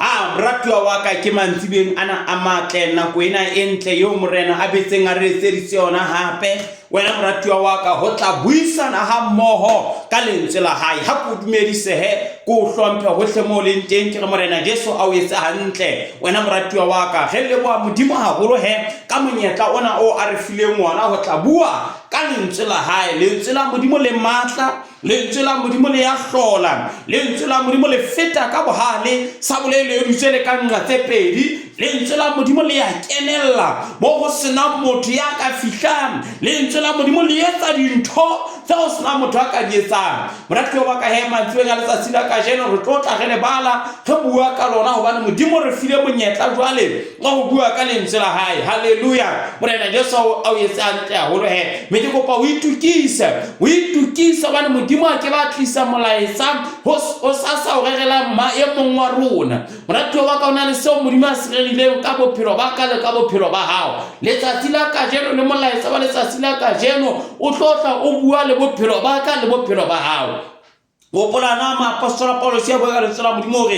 Moratuwa wa ka ke mantsibeng ana a matle nako ena e ntle yo morena a betseng a re etseditse yona hape wena moratuwa wa ka ho tla buisana ha mmoho ka lentswe la hae ha ko dumedisehe ko hlomphe hohle mo leng teng ke re morena Jesu a o etse hantle wena moratuwa wa ka ge leboha modimo haholo he ka monyetla ona o a re fileng ona ho tla bua ka lentswe la hae lentswe la modimo le matla lentswe la modimo le ya hlola lentswe la modimo le feta ka bohale sa bolele le dutse le ka nqa tse pedi lentswe la modimo le ya kenella mo go sena motho ya ka fihlang lentswe la modimo le etsa dintho tseo sena motho a ka di etsang moratuwa wa ka he mantswe ka letsatsi la kajeno re tlo tla ge lebala re bua ka lona hobane modimo re file monyetla jwale wa ho bua ka lentswe la hae haleluya morena Jesu a o etse hantle haholo he me ke kopa o itukise hobane modimo a ke ba tlisa molaetsa ho sasa o regela maemong wa rona moratuwa wa ka o na le seo modimo a se rerileng ka bophelo ba ka le ka bophelo ba hao letsatsi la kajeno le molaetsa wa letsatsi la kajeno o tlotla o bua le bophelo ba ka le bophelo ba hao Wopolana Apostle Paulus ya bua ka lentswe la modimo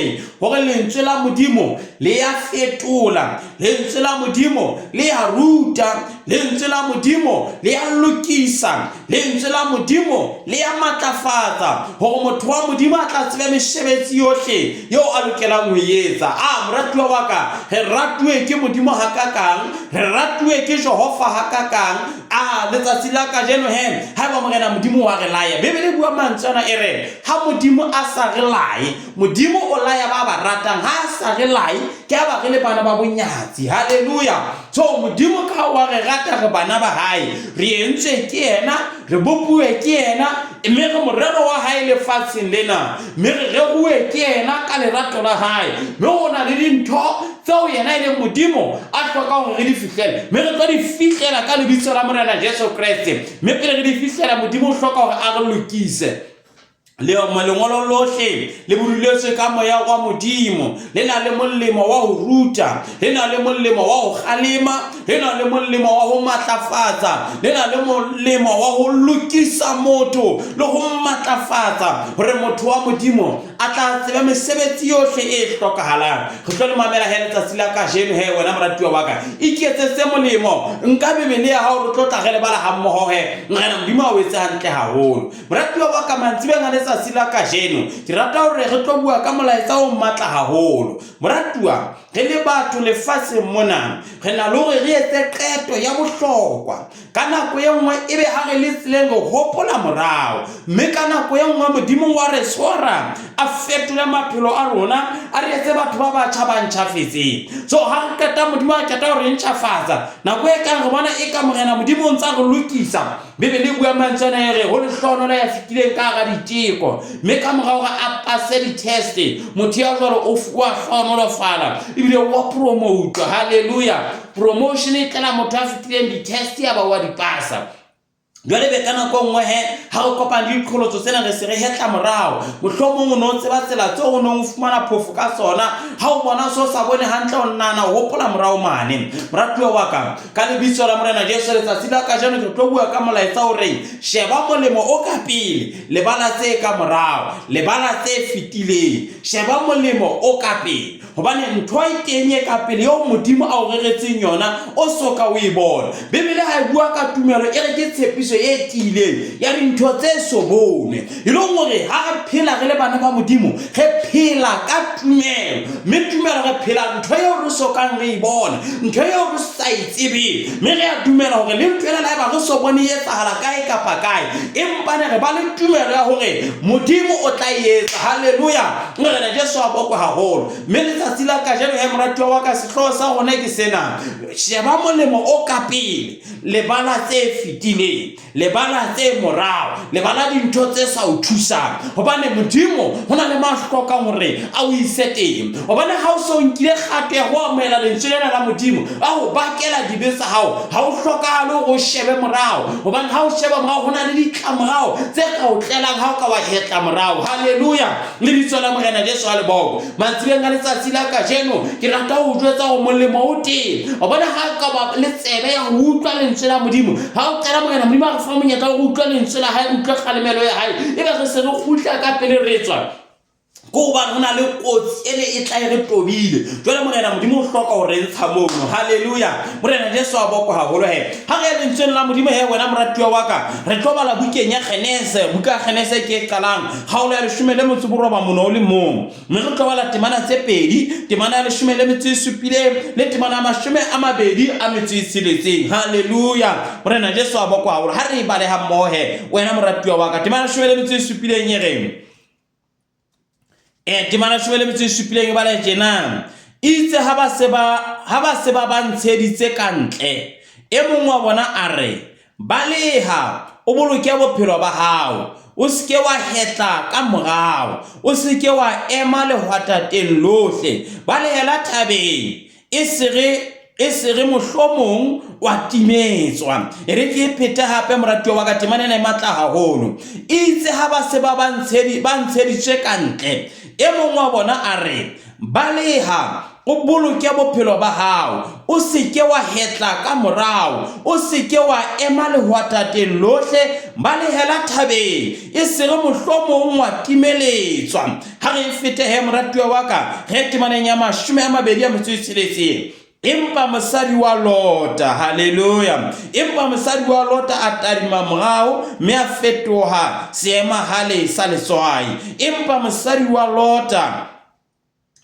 hore lentswe la modimo le ya fetola lentswe la modimo le ya ruta lentswe la modimo le ya lokisa lentswe la modimo le ya matlafatsa hore motho wa modimo a tla tsebe meshebetsi yohle yo a lokelang ho etsa moratuwa wa ka re ratuwe ke modimo hakakang re ratuwe ke Jehova hakakang letsatsi la kajeno he ha ba morena modimo wa re laya bebele bua mantsana ere ha modimo a sa re lae modimo o laya ba ba ratang ha sa re lae ke ba re le bana ba bonyatsi haleluya so modimo ka wa re rata re bana ba hae re entswe ke yena re bopuwe ke yena mme re morero wa hae le fatsheng lena mme re bue ke yena ka lerato la hae mme ona le dintho tseo yena ile modimo a hloka hore re di fihlele mme re tlo di fihlela ka lebitso la morena Jesu Kriste mme pele re di fihlela modimo o hloka hore a re lokise le malengolo lohle le buduletswe ka moya wa modimo le na le molemo wa ho ruta le na le molemo wa ho khalema le na le molemo wa ho matlafatsa le na le molemo wa ho lokisa motho le ho matlafatsa hore motho wa modimo a tla tseba mesebetsi yohle e hlokahalang re tlo le mamela he letsatsi la kajeno he wena moratuwa wa ka iketsetse molemo nka bebele ya hao re tlo tla ge le bala ha mmoho he ngwana modimo a o etse hantle haholo moratuwa wa ka mantsibeng a letsatsi la kajeno ke rata hore re tlo bua ka molaetsa o matla haholo moratuwa re le batho lefatsheng mona re na le hore re etse qeto ya bohlokwa ka nako e nngwe ebe ha re le tseleng re hopola morao mme ka nako e nngwe modimo wa re swara a fetola maphelo a rona a re etse batho ba batjha ba ntjhafetseng so ha re qeta modimo a qeta hore ntjhafatsa nako e kang re bona e ka morena modimo o ntsa re lokisa bebele bua mantsana ere ho lehlono la ya fitileng ka ga diteko mme ka morao ga a pase di-test motho ya jwalo o fuwa hlonolofala ebile wa promote haleluya promotion e tla motho a fitileng di-test ya ba wa di pasa jwale be kana ko nngwe he ha o kopana le diqholotso tsena re se re hetla morao mohlomong o no tseba tsela tse o no fumana phofu ka sona ha o bona so sa bone hantle o nana o hopola morao mane moratuwa wa ka lebitso la morena Jesu letsatsi la kajeno ke tlo bua ka molaetsa hore sheba molemo o ka pele lebala tse ka morao lebala tse fitileng sheba molemo o ka pele hobane ntho e tenye ka pele yo modimo a o reretseng yona o soka o e bona bebele ha e bua ka tumelo e re ke tshepiso e tiileng ya dintho tse sobone e le hore ha re phela re le bana ba modimo re phela ka tumelo mme tumelo re phela ntho eo re sokang re e bona ntho eo re sa itsebe mme re a dumela hore le ntho ena la eba re so bone e etsahala kae kapa kae empa ne re ba le tumelo ya hore modimo o tla etsa haleluya morena Jesu a bokwa haholo mme letsatsi la kajeno he moratuwa wa ka sehloho sa rona ke sena sheba molemo o ka pele lebala tse fitileng lebala tse morao lebala dintho tse sa o thusang hobane modimo hona le mahloka hore a o iseteng hobane ha o so nkile kgato ya ho amela lentswe lena la modimo a ho bakela dibetsa hao ha o hlokahale go shebe morao hobane ha o sheba morao hona le ditlamorao tse ka o tlelang ha o ka wa hetla morao haleluya le bitso la morena Jesu a le boko mantsibeng a letsatsi la kajeno ke rata ho jwetsa go molemo o teng hobane ha ka ba le tsebe ya ho utlwa lentswe la modimo ha o tsela morena modimo a re fa monyetla o utlwa lentswe la hae utlwa kgalemelo ya hae e ba re se re khutla ka pele re tswa ko ba hona le kotsi ene e tla re tobile jwale morena modimo o hloka ho re ntsha mono haleluya morena Jesu a boko haholo he ha re le ntsheng la modimo he wena moratuwa wa ka re tlo bala bukeng ya Genese buka Genese ke qalang ha o le 19 mono le mong mme re tlo bala temana tse pedi temana ya 17 le temana ya 26 haleluya morena Jesu a boko haholo ha re bale ha mohe wena moratuwa wa ka temana ya 17 nyereng temana shwele bitse shupileng ba le tjena itse ha ba se ba ntsheditse kantle e mongwe wa bona a re baleha o boloke bophelo ba hao o seke wa hetla ka morao o seke wa ema le hwatateng lohle balehela thabeng e sere mohlomong wa timetswa re ke pheta hape moratuwa wa ka temana ena e matla haholo itse ha ba se ba ntsheditse kantle e mongwe wa bona a re baleha o boloke bophelo ba hao o seke wa hetla ka morao o seke wa ema le hwatateng lohle balehela thabeng e sere mohlomong wa timeletswa ha re fete he moratuwa wa ka re temaneng ya 26 empa mosadi wa Lota haleluya empa mosadi wa Lota a tadima morao mme a fetoha seema hale sa letswai empa mosadi wa Lota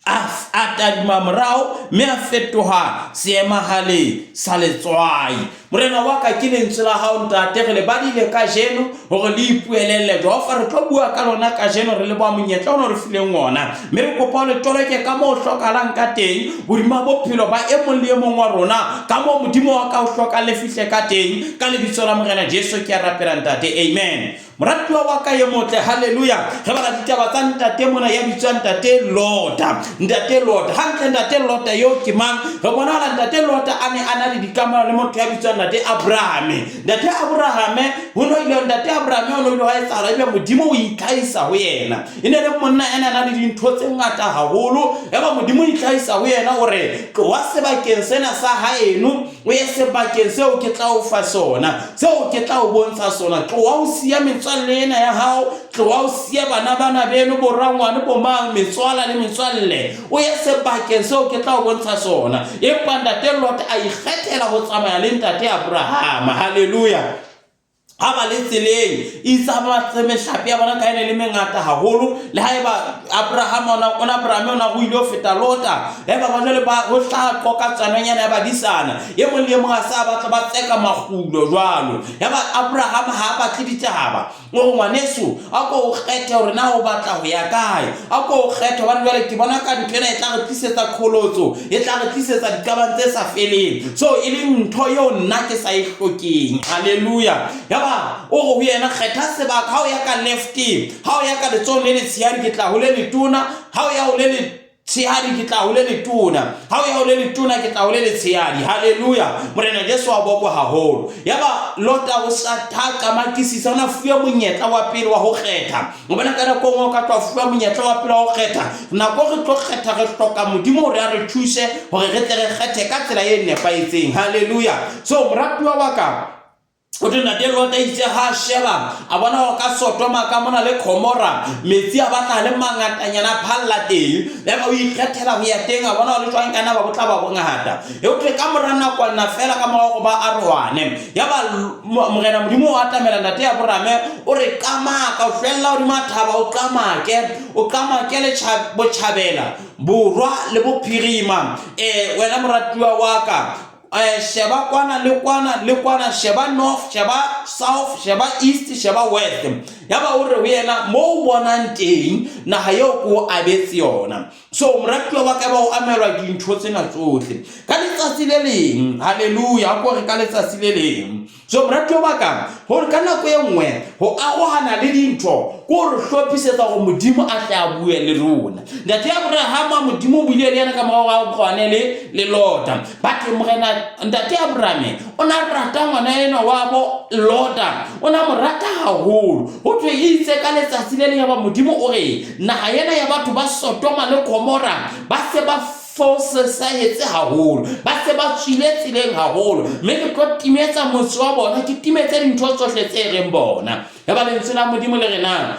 a tadima morao mme a fetoha seema hale sa letswai morena wa ka ke lentswe la hao ntate re le badile ka jeno hore le ipuelelle Jehova re tlo bua ka lona ka jeno re le ba monyetla ono re fileng ona mme re kopa le toleke ka mo hlokalang ka teng bodima bophelo ba e mong le e mong wa rona ka mo modimo wa ka o hloka le fihle ka teng ka lebitso la morena Jesu ke a rapela ntate amen moratuwa wa ka ye motle haleluya re bala ditaba tsa ntate mona ya bitswa ntate Lota hantle ntate Lota yo ke mang re bona la ntate Lota ane ana le dikamano le motho ya bitswa ntate Abrahame hono ile ntate Abrahame ono ile ha etsala ile modimo o itlhaisa ho yena ene le monna ena na le dintho tse ngata haholo eba modimo o itlhaisa ho yena hore wa sebakeng sena sa haeno o ye sebakeng seo ke tla o fa sona seo ke tla o bontsha sona tloa o sia metswalle ena ya hao tloa o sia bana beno borangwane bomang metswala le metswalle o ye sebakeng seo ke tla o bontsha sona empa ntate Lot a ikgethela ho tsamaya le ntate Abraham haleluya ha ba le tseleng isa ba mehlape ya bona ka ene le mengata haholo le haeba Abraham ona go ile ho feta Lota eba ba jole ba ho hla qoka tsananyana ya badisana ye mong le mong a sa batla ba tseka magulo jwalo yaba Abraham ha ba tliditaba o ngwaneso a ko o kgethe hore na o batla ho ya kae a ko o kgethe ba jwale ke bona ka ntena e tla re tlisetsa kholotso e tla re tlisetsa dikabang tse sa feleng so e le ntho yo nna ke sa e hlokeng haleluya yaba o go yena kgetha sebaka ha o ya ka lefting ha o ya ka letsohong le letshehadi ke tla ho le letona ha o ya ho le letshehadi ke tla ho le letona ha o ya ho le letona ke tla ho le letshehadi haleluya morena Jesu a boko haholo yaba Lota o sa thaka makisisa ona fuwa monyetla wa pele wa ho kgetha o bona ka nako ngo ka twa fuwa monyetla wa pele wa ho kgetha nako re tlo kgetha re hloka modimo re a re thuse hore re tle re kgethe ka tsela e nepaetseng haleluya so moratuwa wa ka o tena de Lota itse ha sheba a bona o ka Sodoma ka mona le Gomora metsi a batla le mangatanyana phalla teng ya ba o ikgethela ho ya teng a bona o le tswang kana ba botla ba bongata e o tle ka morana kwana fela ka mo ba arwane ya ba morena modimo o atamela ntate ya Abraham o re kama ka o fella o di mathaba o kamake le bochabela borwa le bophirima wena moratuwa wa ka sheba kwana le kwana sheba north sheba south sheba east sheba west yaba o re ho yena mo bona teng naha yo ko abetse yona so moratuwa wa ka ba o amelwa dintho tsena tsohle ka letsatsi le leng haleluya ko re ka letsatsi le leng so moratuwa wa ka ho re ka nako e nngwe ho arohana le dintho ko re hlophisetsa go modimo a tla bue le rona ntate Abraham modimo buile le yena ka mo ga kgwane le Lota ba ke morena ntate Abraham ona rata ngwana ena wa bo Lota ona morata haholo ho thwe itse ka letsatsi le leng ya ba modimo o re naha yena ya batho ba Sodoma le Gomora ba se ba force sa etse haholo ba se ba tswile tsileng haholo mme ke tlo timetsa motse wa bona ke timetse dintho tsohle tse reng bona ya ba lentswe la modimo le rena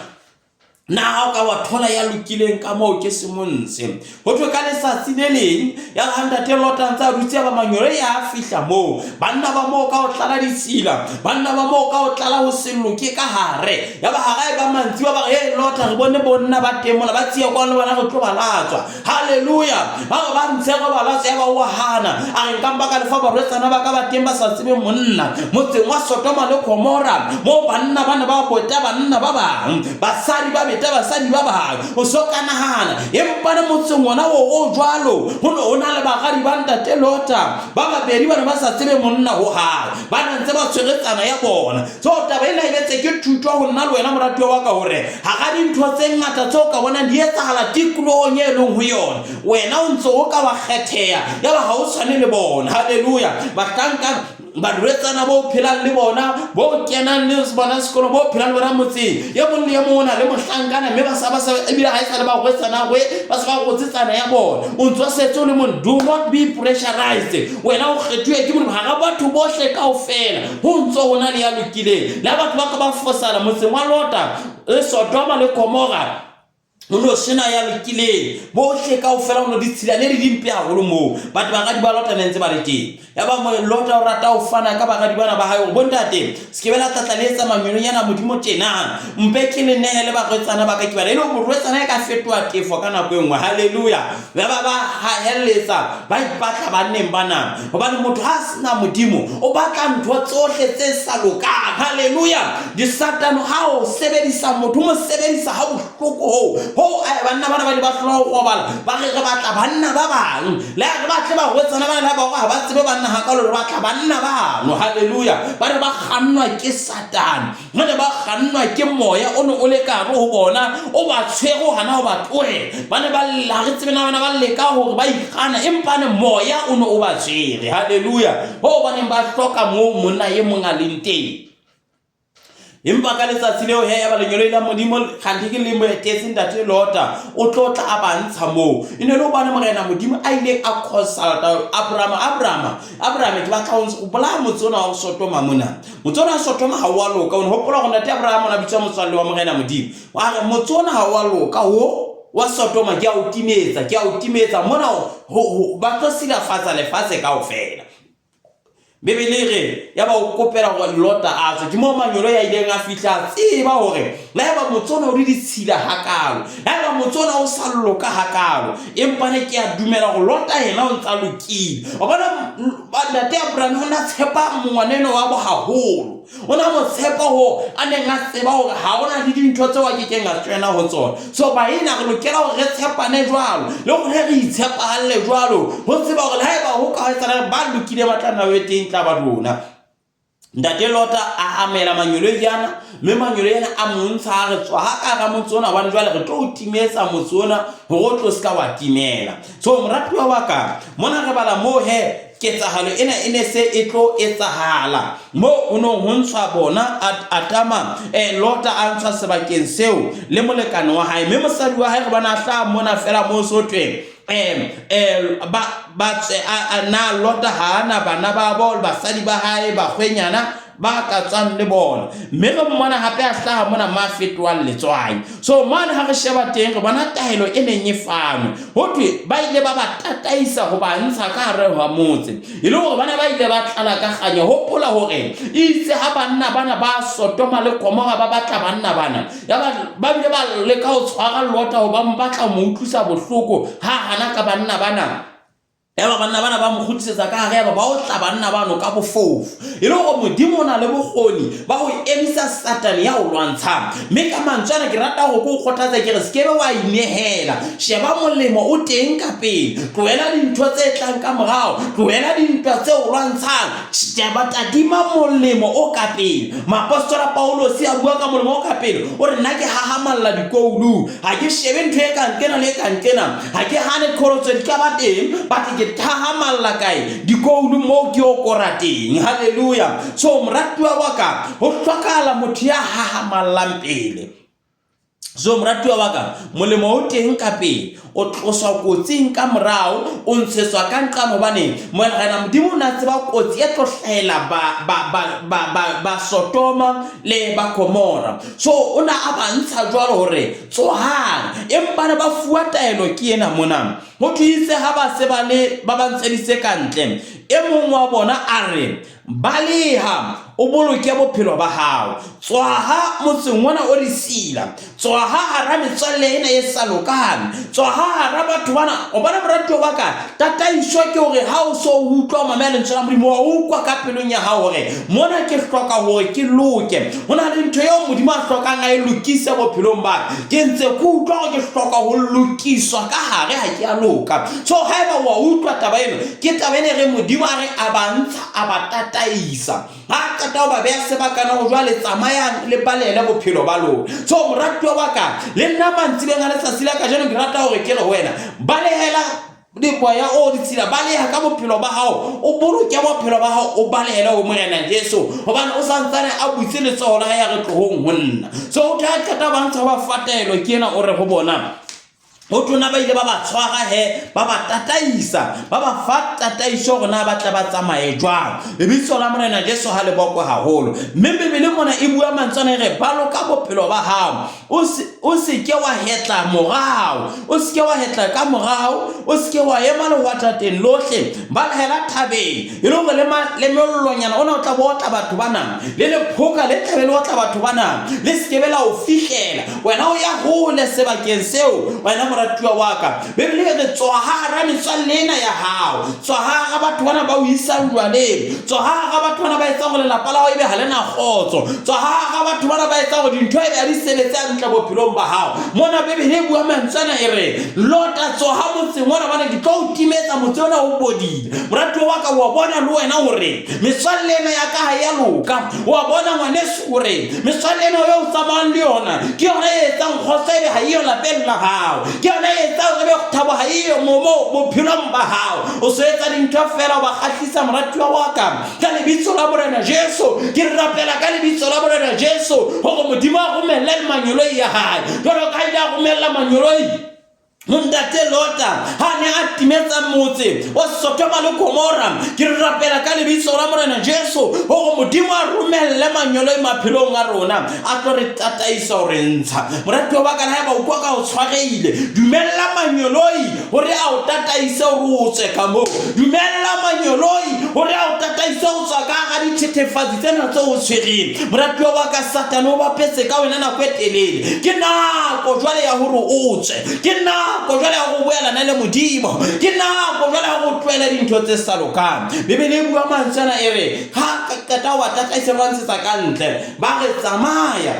na ha o ka wa thola ya lokileng ka moo ke semonse ho thwe ka letsatsi le leng ya Ntate Lota ntse a dutse ba manyolo ya fihla moo banna ba moo ka o tlala ditsila banna ba moo ka o tlala ho selloke ka hare ya ba hara ba mantsi ba re Lota re bone bonna ba temola ba tsia kwa le bana go tlo balatswa haleluya ba ntse go balatswa ya ba wa hana a re nkamba ka lefa ba retsana ba ka ba temba sa tsebe monna motseng wa Sodoma le Gomora mo banna bana ba bota banna ba bang basadi ba basadi ba bang o sokanahana empa ne motseng ona o jwalo ho na le bagadi ba Ntate Lota ba babedi bana ba sa tsebe monna ho ha ba ntse ba tshweretsana ya bona so taba ena e betse ke thuto ho nna le wena moratuwa wa ka hore ha ga dintho tse ngata tso ka bona di etsahala tikolohong e leng ho yona wena o ntse o ka ba kgetheha ya ba ha o tshwane le bona haleluya bahlanka ba retsana bo phelang le bona bo kenang le bona sekolo bo phelang le bona motseng ya bonne ya mona le mohlankana mme ba sa ebile ha e sa le ba retsana ba sa ba gotsetsana ya bona o ntse setso le mon do not be pressurized wena o kgethuwe ke bona ha batho bohle kaofela ho ntse hona le ya lokileng la batho ba ka ba fosala motseng wa Lota le Sodoma le Gomora uno sena ya lokileng bohle kaofela uno ditshila le dimpe haholo moo batho ba ga di ba Lota nentse ba le teng ya ba mo Lota o rata o fana ka ba ga di bana ba hae bo Ntate skebela tatlaletsa mamilonyana modimo tjena mpe ke le nehele ba retsana ba ka ke ba le mo retsana ka fetwa tefo ka nako engwe haleluya ba haeletsa ba ipatla ba neng bana hobane motho ha sena modimo o batla ntho tsohle tse sa lokang haleluya di satano ha o sebedisa motho mo sebedisa ha bohloko ho banna bana ba di ba hlola go bala ba re batla banna ba bang le re batle ba retsana bana ba ha ba tsebe banna ha ka lo batla banna ba no haleluya ba re ba kgannwa ke Satan ba re ba kgannwa ke moya o no o le ka ho bona o ba tshwego hana o ba tlohe bana ba la re tsebe na bana ba le ka hore ba ikgana empa ne moya o no o ba tshwere haleluya ho bana ba hloka mo monna ye mongaleng teng empa ka letsatsi leo he ya ba lenyolo ila modimo kganthi ke le mo etetse Ntate Lota o tlotla a bantsha moo ine le bana morena modimo a ile a consulta Abraham ke ba tla o bola motsona wa Sodoma mona motsona wa Sodoma ha wa loka o hopola go Ntate Abraham na bitsa motswalle wa morena modimo wa re motsona ha wa loka wa Sodoma ke a o timetsa mona ba tlo sila fatsa le fatse kaofela Bebelere ya ba o kopela go Lota a tswe ke mo manyolo ya ileng a fihla tseba hore la ba motsona o di ditshila hakalo la ba motsona o sallo ka hakalo empa ne ke a dumela go Lota yena o ntsa lokile o bona Ntate Abraham ona tshepa mongwaneno wa bo haholo ona mo tshepa ho ane nga tseba hore ha ona le dintho tse wa ke nga tswena ho tsona so ba ina re lokela hore re tshepane jwalo le go re itshepa halle jwalo ho tseba hore la ba ho ka etsa ba lokile ba tla na weteng tla ba rona Ntate Lota a amela manyolo yana mme manyolo yana a montsha re tswa ha ka ga motsona wa jwale re tlo timetsa motsona ho tlo ska wa timela so moratuwa wa ka mona re bala mo he ketsahalo ena ene se e tlo etsahala mo ono hontshwa bona atama Lota a ntshwa sebakeng seo le molekane wa hae mme mosadi wa hae re bana hla mona fela mo sothwe na Lota hana bana ba bo basadi ba hae ba khwenyana ba ka tsang le bona mme re mmona hape a hlaha mona mafetwa letswai so man ha re sheba teng re bona tahelo e neng e fano ho thwe ba ile ba tataisa go ba ntsha ka re wa motse ile hore bana ba ile ba tlala ka ganya hopola hore itse ha banna bana ba Sodoma le Gomora ba batla banna bana ya ba bile ba le ka o tshwara Lota ho ba mbatla mo utlwisa bohloko ha hana ka banna bana ya ba banna bana ba mo khutisetsa ka ga ba o tla banna bano ka bofofu ile go modimo na le bogoni ba go emisa Satan ya o lwantsha mme ka mantsana ke rata go go khothatsa ke re skebe wa inehela sheba molemo o teng ka pele tloela dintho tse tlang ka morao tloela dintwa tse o lwantshang sheba tadima molemo o ka pele maapostolo Paulo se a bua ka molemo o ka pele o re nna ke hahamalla dikoulu ha ke shebe ntwe ka nkena le ka nkena ha ke hane khorotso di ka ba teng ba ke tahamalla kae dikoulu mo ke o korateng haleluya so moratuwa wa ka ho hlokala motho ya hahamallang pele so moratuwa wa ka molemo o teng ka pele o tloswa kotsing ka morao o ntshetswa ka nqane hobane moelgana modimo o ne a tseba kotsi e tlo hlahela ba Sodoma le ba Gomora. So o ne a ba ntsha jwalo hore tsohang empa ne ba fuwa taelo ke ena mona ho thwe itse ha ba se ba ba ntsheditse ka ntle e mong wa bona a re baleha o boloke bophelo ba hao tswaha motseng wona o disila tswaha hara metswalle ena e sa lokang tswaha hara batho bana o bona moratuwa wa ka tataiso ke hore ha o so utlwa mamela lentswe la Modimo wa ukwa ka pelong ya hao hore mona ke hloka hore ke loke hona le ntho eo Modimo a hlokang a e lokise bophelong ba ke ntse ke utlwa hore ke hloka ho lokiswa ka hare ha ke a loka. So haeba wa utlwa taba eno ke taba ene re Modimo a re a ba ntsha a ba tataisa ha ka ta ba beya sebakana go jwa le tsamayang le balele bophelo ba lona. So moratuwa wa ka le nna mantsibeng a letsatsi la kajeno ke rata hore ke re wena balehela diboya o ditsila baleha ka bophelo ba hao o boloke bophelo ba hao o balehela ho Morena Jesu hobane o santsane a butse letsoho la ya re tlohong ho nna. So o tla qeta ba ntsha ba fatelo ke ena o re ho bona ho tona ba ile ba ba tshwara ba ba tataisa ba ba fa tataiso gona ba tla ba tsamaye jwang lebitso la Morena Jesu ha le boko haholo mme Bibele mona e bua mantsana re baloka bophelo ba hao o se ke wa hetla morao o se ke wa hetla ka morao o se ke wa ema le wa tateng lohle ba hela thabeng e le go le melollonyana ona o tla botla batho bana le phoka le tlabele o tla batho bana le se ke bela o fihlela wena o ya hole sebakeng seo wena moratuwa wa ka Bibele re tswahara metswalle ena ya hao tswahara batho bana ba o isa jwaleng tswahara batho bana ba etsa go lelapa la hao ebe ha lena kgotso tswahara batho bana ba etsa go dintho ebe a di sebetsa ntle bophelong ba hao mona Bibele e bua mantsana e re lota tswaha motseng mona bana ke tlo o timetsa motse ona o bodile moratuwa wa ka wa bona le wena hore metswalle ena ya ka ha ya loka wa bona ngwaneso hore metswalle ena yo o tsamayang le yona ke yona e etsang kgotso ebe ha iyo lapeng la hao ke yona e etsang ebe thabo ha iyo momo bophelong ba hao o se etsa dintho fela ba kgahlisa moratuwa wa ka ka lebitso la Morena Jesu ke rapela ka lebitso la Morena Jesu hore Modimo a romelle manyoloi ya hae jwalo ka ida romella manyoloi Ntate Lota ha ne a timetsa motse wa Sodoma le Gomora ke rapela ka lebitso la Morena Jesu hore Modimo a romelle manyoloi maphelong a rona a tlo re tataisa o re ntsha moratuwa ba ka na ba o kwa ka o tshwareile dumella manyoloi hore a o tataise o rutse ka mo dumella manyoloi hore a o tataise o tswa ka ga dithethefatsi tsena tse o tshwereng moratuwa ba ka Satane o ba petse ka wena nako e telele ke nako jwale ya hore o tswe ke nako jwale ya go boela na le Modimo ke nako jwale ya go tloela dintho tse sa lokang Bibele e bua mantsana e re ha ka ta wa tataisa ba ntshetsa ka ntle ba re tsamaya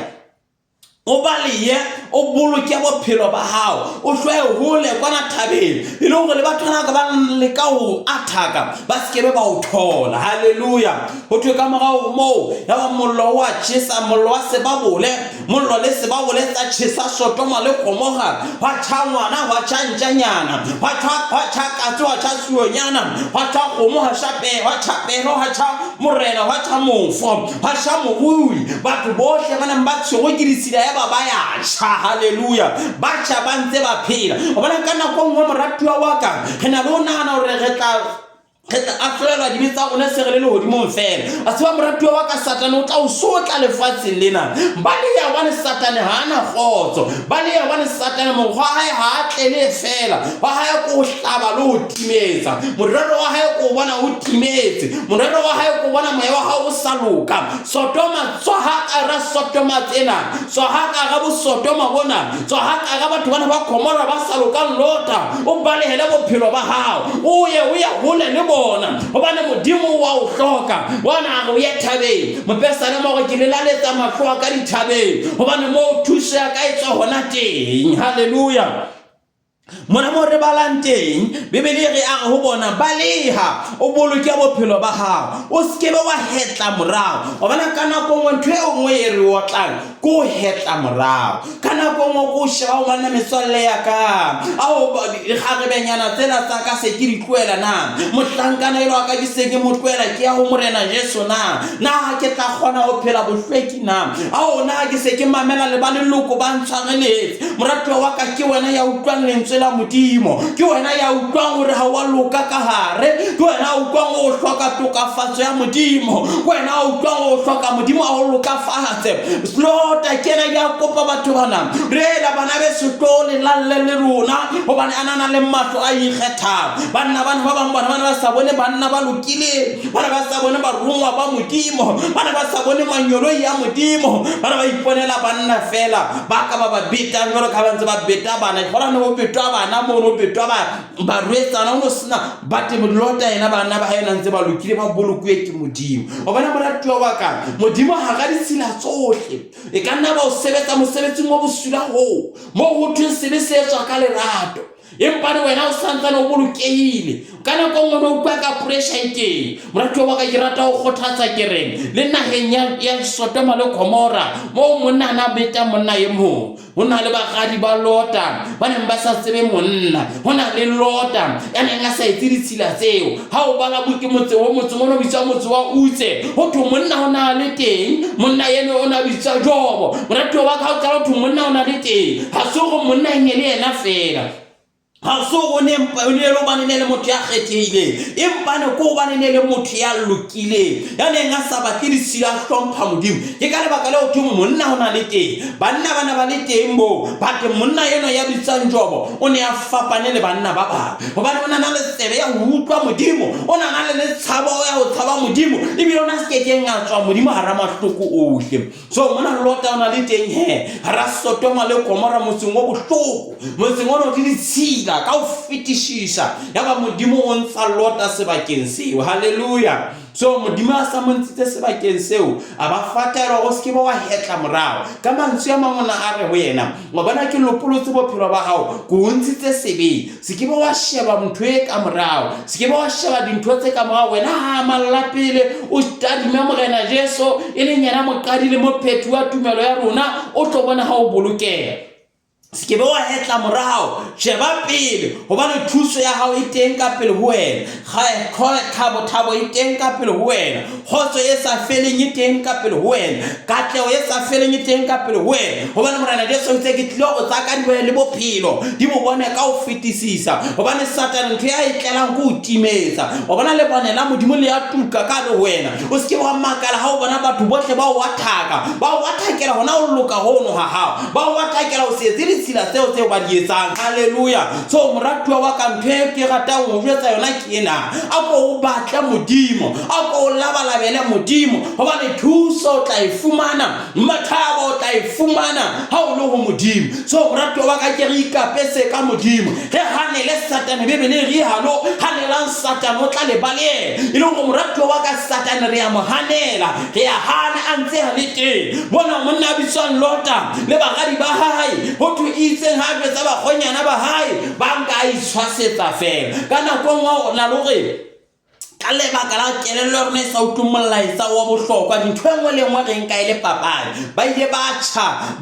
o baleye o boloke bophelo ba hao o hlwe hole kwana thabeng e le gore le batho bana ka ba le ka ho athaka ba skebe ba o thola haleluya ho thwe ka morao mo ya ba mollo wa tshisa mollo wa sebabole mollo le sebabole tsa tshisa Sodoma le Gomora wa tshangwana wa tshantshanyana wa tshakatso wa tshasuonyana wa tshakgomo ha shape wa tshapelo ha tsha morena wa tshamo wa shamogui batho bohle bana ba tshego ke disida ya ba ya tsha haleluya ba tsha ba ntse ba phela o bona ka nako ngwe moratuwa wa ka re na lo nana hore re tla a tloela dibitsa o ne segele le hodimo mfela a se ba moratuwa wa ka Satane o tla o sotla lefatsheng lena ba le ya bane Satane ha ana kgotso ba le ya bane Satane mokgwa hae ha tlele fela wa hae ko hlaba le ho timetsa morero wa hae ko bona o timetse morero wa hae ko bona moya wa hao o saloka Sodoma tswaha ka ra Sodoma tsena tswaha ka ga bo Sodoma bona tswaha ka ga batho bana ba Gomora ba saloka Lota o balehele bophelo ba hao o ya hole le bona hobane Modimo wa o hloka wana go ye thabeng mopesane mo go ke le laletsa mahlo ka dithabeng hobane mo thuso ya ka etswa hona teng haleluya mona mo re balang teng bebele re a go bona baleha o boloke bophelo ba hao o skebe wa hetla morao o bana kana go mo ntwe o ngwe e re o tlang go hetla morao kana go mo go sheba o bana metswalle ya ka a o ga re benyana tsela tsa ka se ke di tloela na motlankana ile wa ka di se ke mo tloela ke ya go morena Jesu na ke tla gona go phela bohlweki na a o na ke se ke mamela le ba leloko ba ntshwareletse moratwa wa ka ke wena ya utlwang lentswe la modimo ke wena ya utlwang gore ha wa loka ka hare ke wena o utlwang go hloka tokafatso ya modimo ke wena o utlwang go hloka modimo a go lokafatse slota kena ya kopa batho bana rela bana be setole lalle le rona hobane anana le matlo a ikgetha bana ba bang bana ba sa bone banna ba lokile bana ba sa bone ba rungwa ba modimo bana ba sa bone manyolo ya modimo bana ba iponela banna fela ba ka ba beta ngoro ka bantse ba beta bana gora no betwa bana mo no betwa ba rwetsana no sina bate molota ena bana ba yena ntse ba lokile ba bolokwe ke modimo o bana moratwa wa ka modimo ha ga ditsila tsohle e ka nna ba o sebetsa mosebetsi mo bosula ho mo ho thwe sebe se tswa ka lerato empa wena o santsa no bolokehile kana ko ngono o ka pressure iteng moratwa wa ka ke rata o khothatsa kereng le naheng ya Sodoma le Gomora mo monna na beta monna ye mo hona le bagadi ba lota ba neng ba sa tsebe monna hona le lota ene nga sa itse ditsila tseo ha o bala buke motse o motse mo no bitsa motse wa utse ho thu monna hona le teng monna yene o na bitsa Jobo moratwa wa ka o tla thu monna hona le teng ha so go monna nyele ena fela ha so go ne lo bane le motho ya kgethile empane ko bane le motho ya lokile ya ne nga sa batle disila hlompha modimo ke ka lebaka le o thu monna hona le teng banna bana ba le teng bo ba ke monna yeno ya bitsang Jobo o ne a fapane le banna ba ba hobane ona na le tsebe ya ho utlwa modimo ona na le tshabo ya ho tshaba modimo le bile ona se ke nga tswa modimo ha ra mahloko ohle so mona lota ona le teng he ra Sodoma le Gomora motseng o bohloko motseng o no di tsila ka o fetishisa ya ba modimo o ntsa lota sebakeng seo haleluya so modimo a sa montse sebakeng seo a ba fatela go ske ba wa hetla morao ka mantswe ya mangona a re ho yena mo bana ke lopolotse bophelo ba hao go ntshitse sebe se ke ba wa sheba motho e ka morao se ke ba wa sheba dintho tse ka morao wena ha malapele o tadime morena Jesu e le nyana mokadi le mophethi wa tumelo ya rona o tlo bona ha o bolokega se ke ba wa hetla morao sheba pele hobane thuso ya hao e teng ka pele ho wena ga thabo e teng ka pele ho wena khotso e sa feleng e teng ka pele ho wena katlego e sa feleng e teng ka pele ho wena hobane morena Jesu tse ke tlilo o tsaka di le bophelo di mo bone ka o fetisisa hobane Satan ntwe ya itlelang go utimetsa hobane le bone la modimo le ya tuka ka le wena o se ke wa makala ha o bona batho bohle ba o wathakela hona o loka hono ha hao ba o wathakela o se sila tseo ba di etsang haleluya so moratwa wa ka ntwe ke rata go jwetsa yona ke ena a go batla modimo a go labalabela modimo hobane thuso tla ifumana mathabo tla ifumana ha o le go modimo so moratwa wa ka ke re ikapese ka modimo ge hanele Satan bebele re halo hanelang Satan o tla le bale ile go moratwa wa ka Satan re ya mo hanela re ya hana antse ha le teng bona monna bitsang Lota le bagadi ba hae ho tu itseng ha betsa ba khonyana ba hae ba nka itshwasetsa fela kana go ngwa na lore ka lebaka la kelello rene sa utumolaitsa wa bohlokwa dintho engwe le engwe re nka ile papadi ba ile ba tsha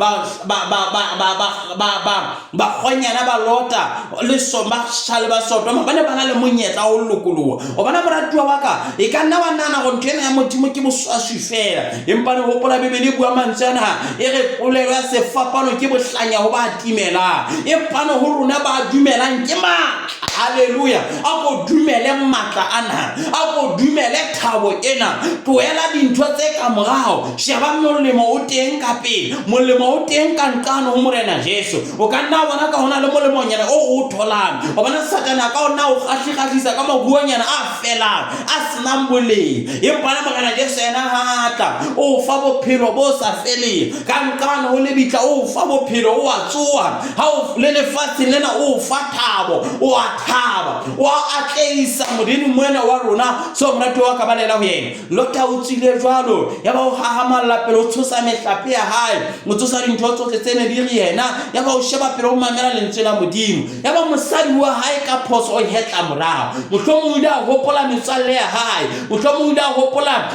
ba khonyana ba Lota le soma shale ba Sodoma ba ne bana le monyetla o lokolowa o bana moratuwa wa ka e ka nna wa nana go ntena ya modimo ke boswaswi fela empa ne hopola bebele bua mantsana e re polelo ya sefapano ke bohlanya ho ba timela empa ne ho rona ba dumelang ke ma haleluya a go dumele matla ana a go dumele thabo ena tloela dintho tse ka morao sheba molemo o teng ka pele molemo o teng ka nkano ho morena Jesu o ka nna bona ka hona le molemo nyana o tholang o bona Satana ka ona o khahlisa ka mabuanyana a felang a senang boleng e bana morena Jesu ena hata o fa bophelo bo sa feleng ka nkano o le bitla o fa bophelo o a tsoa ha o le lefatshe lena o fa thabo o a thaba o a atleisa modimo mwena wa rona rona so moratuwa wa ka balela ho yena Lota o tsile jwalo ya ba o hahamalla pele o tshosa mehlape ya hae o tsosa dintho tsohle tsene di re yena ya ba o sheba pele o mamela lentswe la Modimo ya ba mosadi wa hae ka phoso o hetla morao mohlomong o ile a hopola metswalle ya hae mohlomong o ile a hopola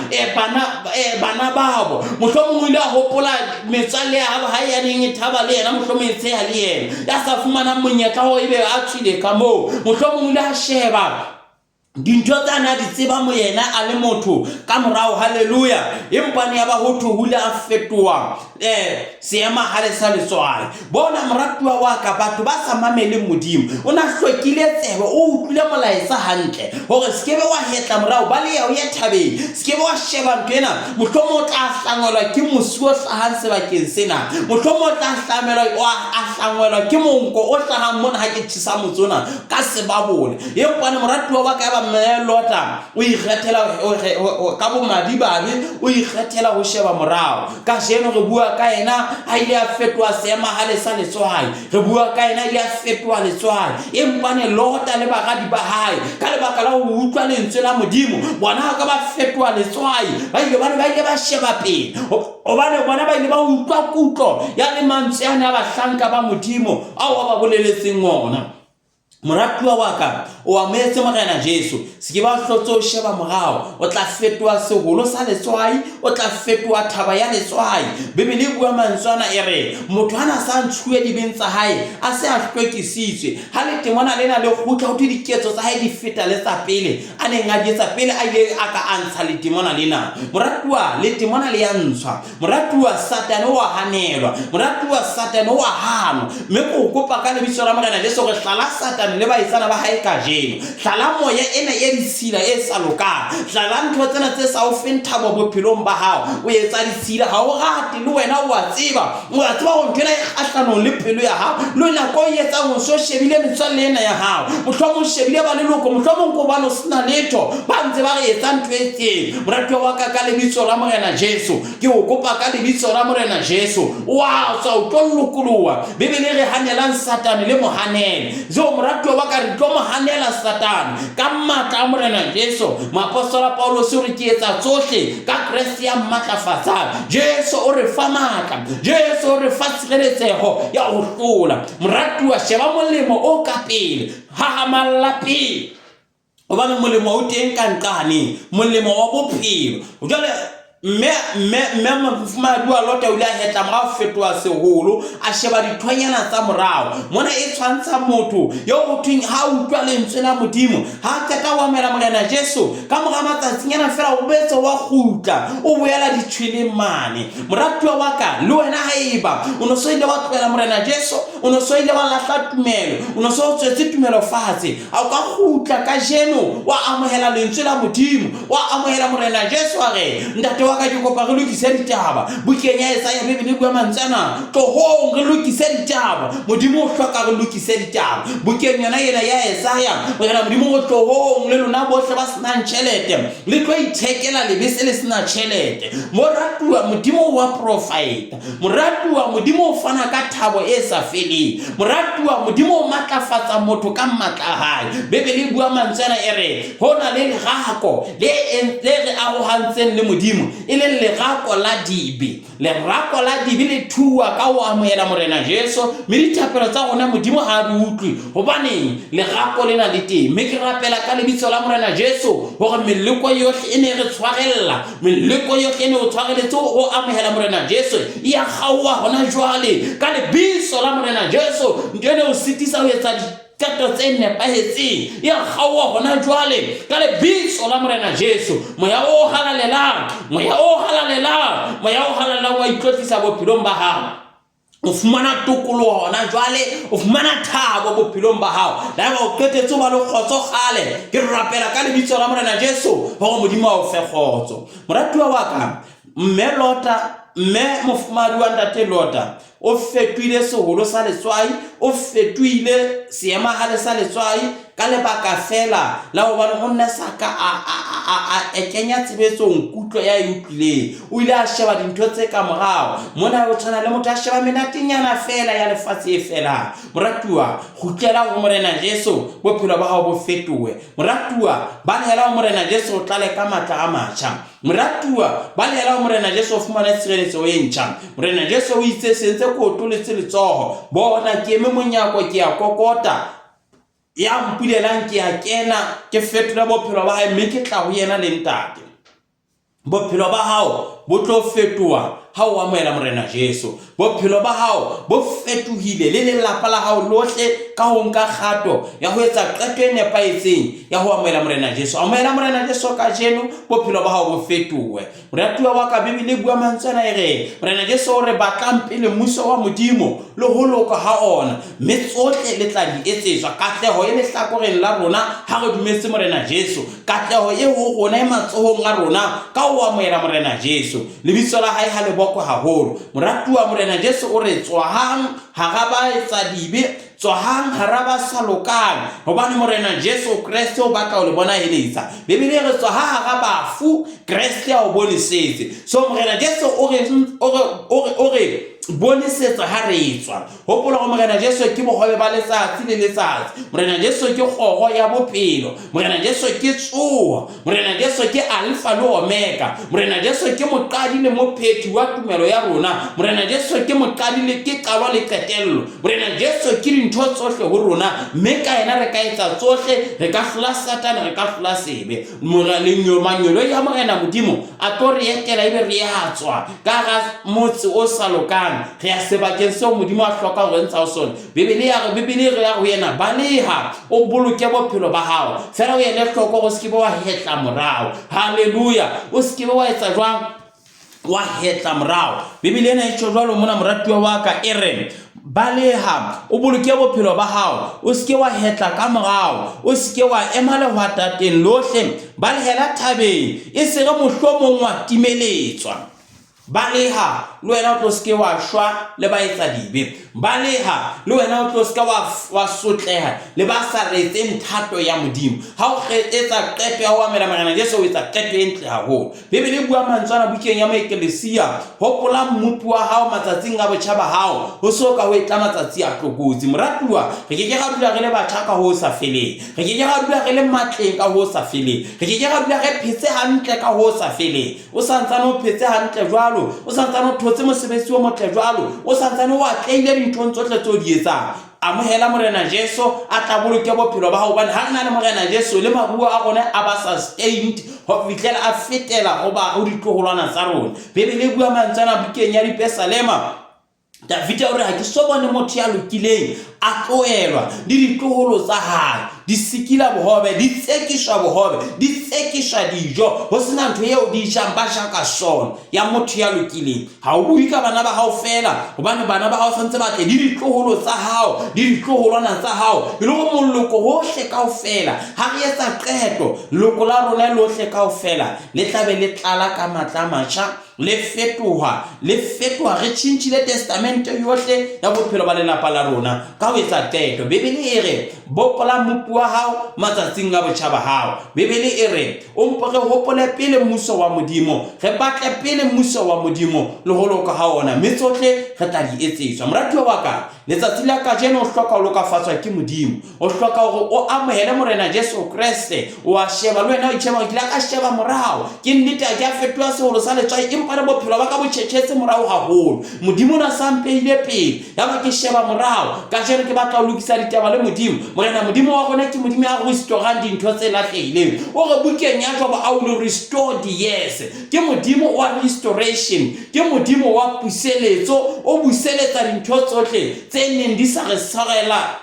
bana babo mohlomong o ile a hopola metswalle ya hae ya neng e thaba le yena mohlomong e tsheha le yena ya sa fumana monyetla ho ebe a tswile ka moo mohlomong o ile a sheba dintho tsana di tseba mo yena a le motho ka morao haleluya empane ya ba ho thu hula a fetoa seema hale sa letswai bona moratuwa wa ka batho ba sa mamele Modimo o na hlwekile tsebe o utlwile molaetsa hantle hore skebe wa hetla morao ba le ya o ye thabeng skebe wa sheba ntena mohlomong o tla hlangwelwa ke mosuo hlahang sebakeng sena mohlomong o tla hlangwelwa ke monko o hlahang mona ha ke tshisa motsona ka sebabole empane moratuwa wa ka Lota o ikgethela ka bo madibabe o ikgethela ho sheba morao ka jeno re bua ka ena a ile a fetoa seema hale sa letswai re bua ka ena ile a fetoa letswai empane Lota le bagadi ba hae ka lebaka la ho utlwa lentswe la Modimo bona ka ba fetoa letswai ba ile ba sheba pele obane bona ba ile ba utlwa kutlo ya le mantswe ana ba hlanka ba Modimo ao ba boleletseng ona moratuwa wa ka o ametse Morena Jesu se ba hlotso sheba morao o tla fetoa seholo sa letswai o tla fetoa thaba ya letswai Bibele bua mantswana ere motho ana sa ntshwe dibentsa hae a se a hlwekisitswe ha le temona lena le khutla ho diketso tsa hae di feta le tsa pele a ne ngaditsa pele a ile aka antsha le temona lena moratuwa le temona le ya ntshwa moratuwa Satane wa hanelwa moratuwa Satane wa hano me ko kopa ka lebitso la Morena Jesu re hlala Satane le baitsana ba hae ka jeno hlala moya ena e disila e sa loka hlala ntho tsena tse sa o fenthabo bophelong ba hao o etsa disila ha o rate le wena o a tseba go ntena e kgahlano le pelo ya hao le na ko etsa go so shebile metswalle ena ya hao mohlomong shebile ba leloko mohlomong ko ba no sina letho ba ntse ba re etsa ntho e tseng moratuwa wa ka ka lebitso la Morena Jesu ke o kopa ka lebitso la Morena Jesu wa sa o tlolokolowa Bibele re hanelang Satane le mohanele zo moratuwa wa ka re tlo mohanela Satane ka matla a Morena Jesu moapostola Paulo se re ke etsa tsohle ka Kriste ya matlafatsa Jesu o re fa matla Jesu o re fa tshireletseho ya ho hlola moratuwa sheba molemo o ka pele hahamalla pele obane molemo o teng ka nqane molemo wa bophelo jwale me mfumadu a Lota o ile a hetla morao fetoa seholo a sheba dithonyana tsa morao mona e tshwantsha motho yo go thweng ha utlwa lentswe la Modimo ha qeta wa mela Morena Jesu ka mora matsatsinyana fela o betse wa gutla o boela ditshwele mane moratuwa wa ka le wena haeba o no so ile wa tlwela Morena Jesu o no so ile wa lahla tumelo o no so tswetse tumelo fatshe a ka gutla ka jeno wa amohela lentswe la Modimo wa amohela Morena Jesu a re ntate ka ke kopa re lokise ditaba bukenya Yesaya Bibele bua mantsana to ho re lokise ditaba Modimo o hloka re lokise ditaba bukenya na yena ya Yesaya re Modimo o to ho le lona bohle ba sina tšhelete le tlo ithekela le bese le sina tšhelete moratuwa Modimo wa profit moratuwa Modimo o fana ka thabo e sa feleng moratuwa Modimo o matlafatsa motho ka matla hae Bibele bua mantsana ere hona le lerako le re arohantseng le Modimo ile lerako la dibe lerako la dibe le thuwa ka o amohela Morena Jesu mme dithapelo tsa rona Modimo ha di utlwe hobane lerako lena le teng mme ke rapela ka lebitso la Morena Jesu hore meleko yohle e ne re tshwarella meleko yohle e ne o tshwareletse o amohela Morena Jesu ya kgaoha hona jwale ka lebitso la Morena Jesu ntene o sitisa ho etsa kato tse nepahetseng ya kgaoha hona jwale ka lebitso la Morena Jesu moya o halalelang wa iklotlisa bophelong ba hao o fumana tokoloho hona jwale o fumana thabo bophelong ba hao la ba o qetetse ba le khotso gale ke rapela ka lebitso la Morena Jesu hore Modimo a o fe khotso moratuwa wa ka mme Lota mme mofumadi wa ntate Lota o fetohile seholo sa letswai, o fetohile seemahale sa letswai ka lebaka fela la hobane go nne saka a kenya tshebetsong kutlo ya utlwileng. O ile a sheba dintho tse ka morao, mona o tshwana le motho a sheba menatenyana fela ya lefatshe e felang. Moratuwa, kgutlela ho Morena Jesu, bophelo ba hao bo fetohe. Moratuwa, balehela ho Morena Jesu o tlale ka matla a matjha. Moratuwa, balehela ho Morena Jesu o fumane tshireletso e ntjha. Morena Jesu o itse sentse ko toletse letsoho, bona ke eme monyako ke a kokota, ya mpulelang ke a kena, ke fetola bophelo ba hae mme ke tla ho yena le ntate. Bophelo ba hao bo tlo fetoha ha o amohela Morena Jesu. Bophelo ba hao bo fetohile le lelapa la hao lohle ka ho nka kgato ya ho etsa qeto e nepahetseng ya ho amohela Morena Jesu. Amohela Morena Jesu ka jeno, bophelo ba hao bo fetohe. Moratuwa wa ka, Bibele bua mantsana e re Morena Jesu o re batlang pele mmuso wa Modimo le ho loka ha ona, mme tsohle le tla di etsetswa. Katleho e lehlakoreng la rona ha re dumetse Morena Jesu, katleho e ho rona e matsohong a rona ka ho amohela Morena Jesu. Lebitso la hae ha le boko haholo. Moratuwa, Morena Jesu o re tswahang hara ba etsa dibe, tswahang hara ba sa lokang, hobane Morena Jesu Kriste o batla ho le bona heletsa. Bibele re tswa hara bafu, Kriste a o bonesetse. So Morena Jesu o re bonisetsa ha re etswa. Hopola go Morena Jesu ke bohobe ba letsatsi le letsatsi. Morena Jesu ke kgoro ya bophelo. Morena Jesu ke tsoa. Morena Jesu ke alfa le omega. Morena Jesu ke moqadi le mopheti wa tumelo ya rona. Morena Jesu ke moqadi le ke qalo le qetello. Morena Jesu ke dintho tsohle ho rona, mme ka yena re ka etsa tsohle, re ka hlola Satane, re ka hlola sebe. Manyolo ya Morena Modimo a tlo re etela ebe re ya tswa ka ga motse o sa lokang, re ya sebakeng seo Modimo a hloka ho ntsha ho sona. Bibele re ya ho yena, baleha o boloke bophelo ba hao fela o yele hloko go skibe wa hetla morao. Haleluya, o skibe wa etsa jwang wa hetla morao. Bibele ena e tjho jwalo mona, moratuwa wa ka, e re baleha o boloke bophelo ba hao, o ske wa hetla ka morao, o ske wa ema le hwatateng lohle. Balehela thabeng, e se re mohlomong wa timeletswa. Baleha le wena o tlo ske wa shwa le ba etsa dibe. Baleha le wena o tlo ska wa sotleha le ba sa retseng thato ya Modimo. Ha o etsa qeto ya ho amela Morena Jesu, o etsa qeto e ntle haholo. Bibele bua mantswana bukeng ya Maekelesia, hopola mmupi wa hao matsatsing a botjhaba hao, ho soka ho etla matsatsi a tlokotsi. Moratuwa, re ke ga dula re le batjha ka ho sa feleng, re ke ga dula re le matleng ka ho sa feleng, re ke ga dula re phetse hantle ka ho sa feleng. O santsane o phetse hantle jwalo, o santsane o thotse mosebetsi o motle jwalo, o santsane o atleile dinthong tsohle tseo di etsang. Amohela Morena Jesu a tla boloke bophelo ba hao, hobane ha nna le Morena Jesu le maruo a rona a ba sustained ho fihlela a fetela ho ditloholwana tsa rona. Bibele e bua mantsana bukeng ya Dipesalema, Davide o re ha ke so bone motho ya lokileng a tloelwa le ditloholo tsa hae, di sikila bohobe, di tsekiswa bohobe, di tsekiswa dijo, ho sena ntho eo di jang ba jaka sona ya motho ya lokileng. Ha o bue ka bana ba hao fela, hobane bana ba hao santse ba tle di ditloholo tsa hao, di ditloholwana tsa hao, le go moloko hohle kaofela. Ha re etsa qeto, loko la rona lohle kaofela le tlabe le tlala ka matla matjha, le fetoha re tjhintjhile testamente yohle ya bophelo ba lelapa la rona ka ho etsa qeto. Bibele e re bopola mmupi wa hao matsatsing a botjhaba hao. Bibele e re o mpo re hopole pele mmuso wa Modimo, re batle pele mmuso wa Modimo le ho loka ha ona, mme tsohle re tla di etsetswa. Moratuwa wa ka, letsatsi la kajeno o hloka ho lokafatswa ke Modimo, o hloka hore o amohele Morena Jesu Kriste. O a sheba le wena o itjheba ke la ka sheba morao, ke nnete a ke a fetoha seholo sa letswai, empa le bophelo ba ka bo tjhetjhetse morao haholo. Modimo na sa mpehile pele, ya ba ke sheba morao, kajeno ke batla ho lokisa ditaba le Modimo. Morena Modimo wa rona ke Modimo ya restorang dintho tse lahlehileng. O re bukeng ya Job, I will restore the years. Ke Modimo wa restoration, ke Modimo wa puseletso, o buseletsa dintho tsohle tse neng di sa re tshwarela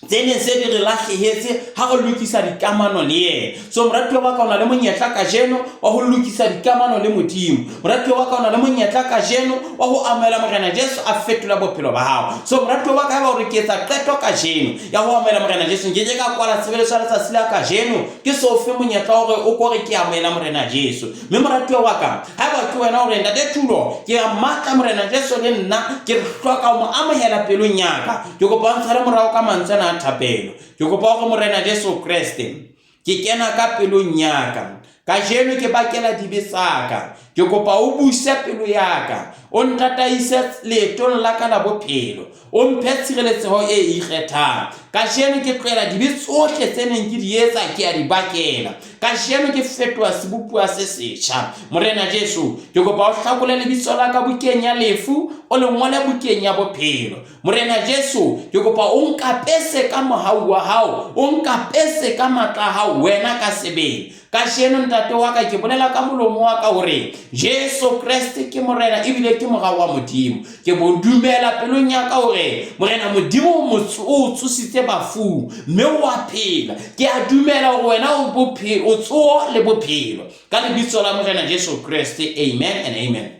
tsene se di re lahlehetse ha go lokisa dikamano le yena. So moratuwa wa ka o na le monyetla ka jeno wa go lokisa dikamano le Modimo. Moratuwa wa ka o na le monyetla ka jeno wa go amela Morena Jesu a fetola bophelo ba hao. So moratuwa wa ka ba o re ke etsa qeto ka jeno ya go amela Morena Jesu ke ka kwala tshebeletso ya letsatsi la ka jeno ke so fe monyetla gore o kore ke amela Morena Jesu. Mme moratuwa wa ka ha ba ke wena o re ntate Thulo ke a matla Morena Jesu le nna ke hloka o mo amogela pelong yaka ke go bontsha le morao ka mantsana thapelo ke go pa go Morena Jesu Kriste ke kena ka pelong yaka ka jeno ke bakela dibesaka ke kopa o buse pelo yaka o ntataise letong la ka la bophelo o mphe tshireletseho e ikgethang ka jeno ke tloela dibetsohle tse neng ke di etsa ke a di bakela ka jeno ke fetoa sebopua se setjha Morena Jesu ke kopa o hlakole lebitso la ka bukeng ya lefu o le ngole bukeng ya bophelo Morena Jesu ke kopa o nkapese ka mohau wa hao o nkapese ka matla hao wena ka sebele ka jeno ntate wa ka ke bolela ka molomo wa ka hore Jesu Kriste ke Morena ebile ke morao wa Modimo ke bo dumela pelong ya ka hore Morena Modimo o tsositse bafu mme wa phela ke a dumela hore wena o bophelo o tso le bophelo ka lebitso la Morena Jesu Kriste amen and amen.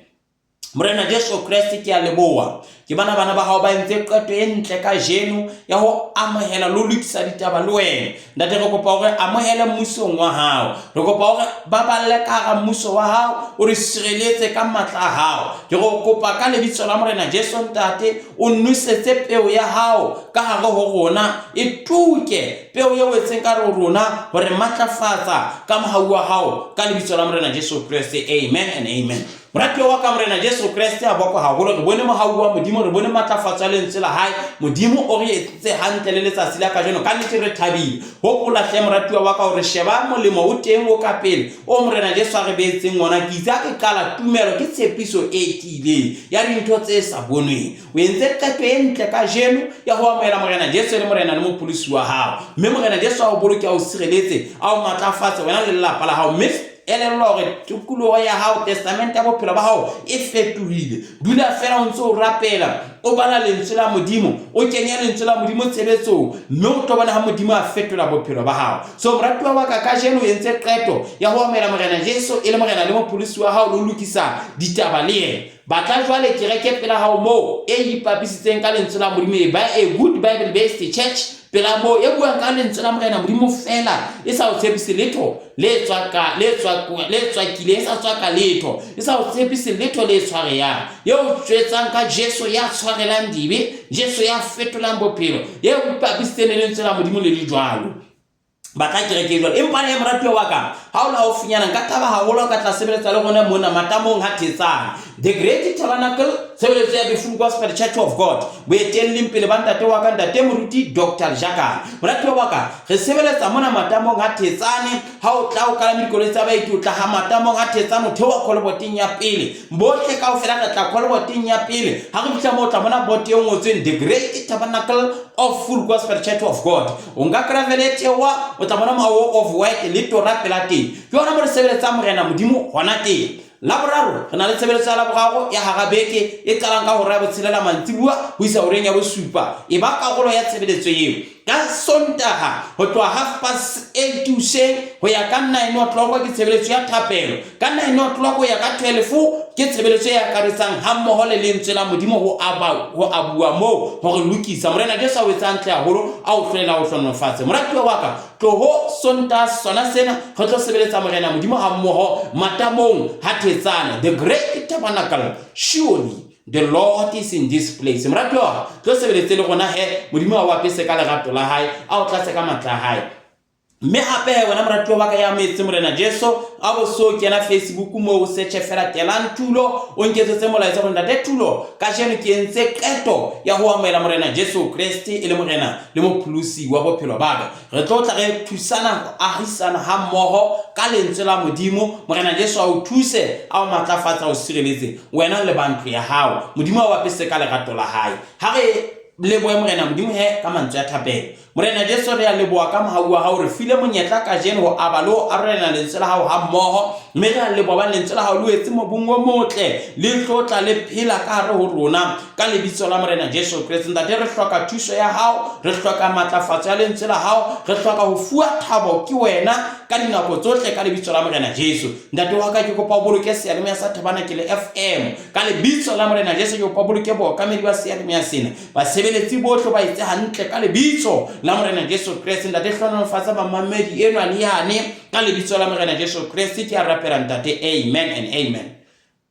Morena Jesu Kriste ke a leboa ke bana ba hao ba ntse qeto e ntle ka jeno ya ho amohela lo lokisa ditaba le wena ntate re kopa hore amohele mmusong wa hao re kopa hore ba balle ka ga mmuso wa hao o re sireletse ka matla a hao ke go kopa ka lebitso la Morena Jesu ntate o nusetse peo ya hao ka hare ho rona e tuke peo ye wetseng ka rona hore matlafatsa ka mohau wa hao ka lebitso la Morena Jesu Kriste amen and amen. Moratuwa wa ka Morena Jesu Kriste a boko haholo re bone mohau wa Modimo re bone matlafatsa le ntse la hae Modimo o re etse hantle le letsatsi la ka jeno ka nnete re thabile hopola hle moratuwa wa ka hore sheba molemo o teng o ka pele o Morena Jesu a re beetseng ngwana ke itse ke qala tumelo ke tshepiso e tiileng ya dintho tse sa bonweng o entse qeto e ntle ka jeno ya ho amela Morena Jesu le Morena le mopolisi wa hao mme Morena Jesu a o boloke a o sireletse a o matlafatsa wena le lelapa la hao mme elelore tukulugo ya hao testamente ya bophelo ba hao e fetohile dula fela o ntse o rapela o bala lentswe la Modimo o kenya lentswe la Modimo tshebetsong mme o tobana ha Modimo a fetola bophelo ba hao. So moratuwa wa ka jeno o entse qeto ya ho amela Morena Jesu e le Morena le mopolisi wa hao lo lokisa ditaba le yena batla jwale kereke pela hao mo e ipapisitseng ka lentswe la Modimo e ba a good Bible based church pela mo e buang ka lentswe la Morena Modimo fela e sa o tshepise letho le tswakileng sa tswaka letho e sa o tshepise letho le tshwareyang ye o tswetsang ka Jesu ya tshwarelang dibe Jesu ya fetolang bophelo ye o ipapisitseng le lentswe la Modimo le jwalo batla kereke jwalo empa le moratuwa wa ka ha o la o finyana ka taba haholo ka tla sebeletsa le gona mona matamong ha Thetsana the Great Tabernacle sebeletsa ya Befull Gospel Church of God boeteleng pele ba ntate wa ka ntate moruti Dr. Jaka moratuwa wa ka re sebeletsa mona matamong ha Thetsane ha o tla o kala dikoloi tsa baeti o tla ha matamong ha Thetsane o thewa koloboteng ya pele botle ka o fela ka tla koloboteng ya pele ha re bitla mo tla bona bote e ngotsweng the Great Tabernacle of Full Gospel Church of God o nga kravelete wa o tla bona mawo of white le tora pela teng ke yona mo re sebeletsa Morena Modimo hona teng la boraro re na le tshebeletso la boraro ya Harabeke e qalang ka hora ya botshelela mantsibua ho isa horeng ya bosupa e ba karolo ya tshebeletso eo ka Sontaga ho tloha 8:30 hoseng ho ya ka 9:00 ke tshebeletso ya thapelo ka 9:00 ho ya ka 12 ke tshebeletso ya karetsang ha mmoho le lentswe la Modimo ho abua mo hore lokisa Morena Jesu a o etsa ntle haholo a o hlolela ho hlonofatse moratuwa wa ka tloho Sontaga sona sena ho tlo sebeletsa Morena Modimo ha mmoho matamong ha Thetsane the Great Tabernacle surely the Lord is in this place moratuwa tlo sebeletse le gona he Modimo wa apese ka lerato la hae a o tlatse ka matla a hae mme hape wena moratuwa wa ka ya metse Morena Jesu a bo so kena Facebook mo o search fela Telang Thulo o nketsetse molaetsa go ntate Thulo ka jeno ke entse qeto ya ho amela Morena Jesu Kriste e le Morena le mopholosi wa bophelo ba ka re tlo tla re thusana go ahisana ha mmoho ka lentswe la Modimo Morena Jesu a o thuse a o matlafatsa o sireletse wena le bantlo ya hao Modimo wa apese ka lerato la hae ha re leboe morena modimo he ka mantswe a thapelo morena Jesu re a leboa ka mohau wa hao re file monyetla ka jeno ho aba le ho arolelana lentswe la hao ha mmoho mme re a leboa ba lentswe la hao le etse mobung o motle le tlotla le phela ka hare ho rona ka lebitso la morena Jesu Kriste. Ntate re hloka thuso ya hao, re hloka matlafatso ya lentswe la hao, re hloka ho fuwa thabo ke wena ka dinako tsohle ka lebitso la morena Jesu. Ntate wa ka ke kopa o boloke seyalemoya sa Tabanakele FM ka lebitso la morena Jesu. Ke kopa o boloke bookamedi ba seyalemoya sena, basebeletsi bohle ba etse hantle ka lebitso la morena Jesu Kriste. Ntate hlonolofatsa mamamedi eno a yane ka lebitso la morena Jesu Kriste. Ke a rapela ntate, amen and amen.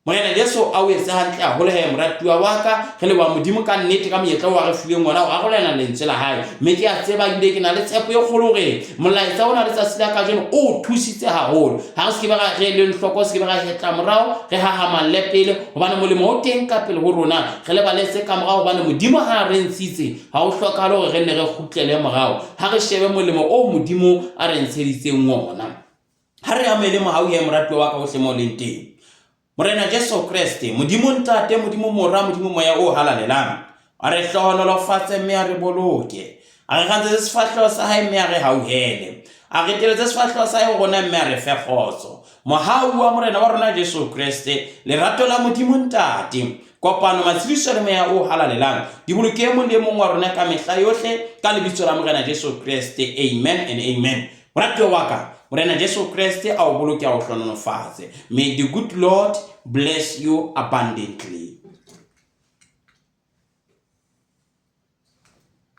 Morena Jesu a o etse hantle a hole he moratuwa wa ka re le wa modimo ka nnete ka moetlo wa re fileng ngwana o arolelana lentswe la hae mme ke a tseba ebile ke na le tshepo e kgolo hore molaetsa ona le tsatsi la kajeno o thusitse haholo ha re se ke ba re le nhloko se ke ba ga hetla morao re hahamalle pele hobane molemo o teng ka pele ho rona re le baletse ka morao hobane modimo ha re ntshitse ha o hlokahale hore re nne re kgutlele morao ha re shebe molemo o modimo a re ntsheditseng ona. Ha re amele mohau ya moratuwa wa ka o hlemo leng teng morena Jesu Kriste modimo ntate modimo mora modimo moya o halalelang a re hlohonolofatse mme a re boloke a re gantse sefahleho sa hae mme a re hauhele a re teletse sefahleho sa hae rona mme a re fe kgotso mohau wa morena wa rona Jesu Kriste lerato la modimo ntate kopano matshidiso le moya o halalelang di boloke mo le mong wa rona ka mehla yohle ka lebitso la morena Jesu Kriste, amen and amen. Moratuwa wa ka morena Jesu Kriste a o boloke a o hlonolofatse. May the good Lord bless you abundantly.